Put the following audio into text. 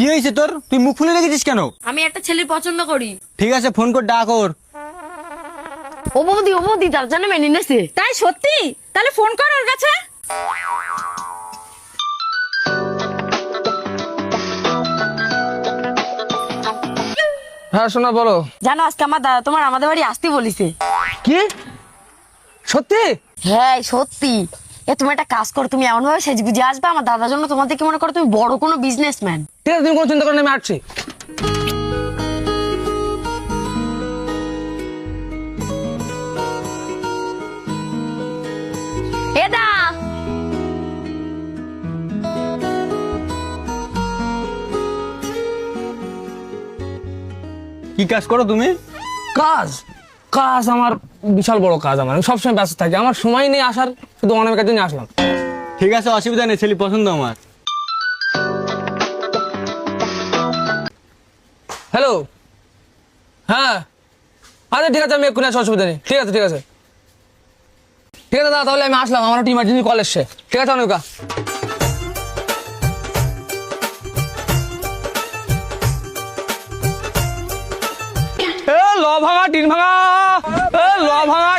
কি হয়েছে তোর? তুই মুখ ফুলে রেখেছিস কেন? আমি একটা ছেলে পছন্দ করি। ঠিক আছে, ফোন কর, ডাক ওর। ও বৌদি তার জন্য মেনে নিয়েছে। তাই সত্যি? তাহলে ফোন কর ওর কাছে। হ্যাঁ শোনা বলো। জানো আজকে আমার দাদা তোমার আমাদের বাড়ি আসতে বলিছে। কি সত্যি? হ্যাঁ সত্যি। তুমি একটা কাজ করো, তুমি এমন ভাবে সেজগুজে আসবে, আমার দাদার জন্য তোমাদের কি মনে করো তুমি বড় কোনো বিজনেসম্যান। ঠিক আছে, তুমি কোনো চিন্তা করো না, আমি আসছি। এদা কি কাজ করো তুমি? কাজ কাজ আমার বিশাল বড় কাজ, আমার আমি সবসময় ব্যস্ত থাকি, আমার সময় নেই আসার, শুধু অনেক কাছে নিয়ে আসলাম। ঠিক আছে, অসুবিধা নেই, ছেলে পছন্দ আমার। হ্যালো, হ্যাঁ আচ্ছা ঠিক আছে, আমি এক্ষুনি আসছি, অসুবিধা নেই। ঠিক আছে ঠিক আছে ঠিক আছে দাদা, তাহলে আমি আসলাম, আমার একটা ইমার্জেন্সি কল এসছে। ঠিক আছে অনেকা। ল ভাঙা টিন ভাঙা, ল ভাঙা।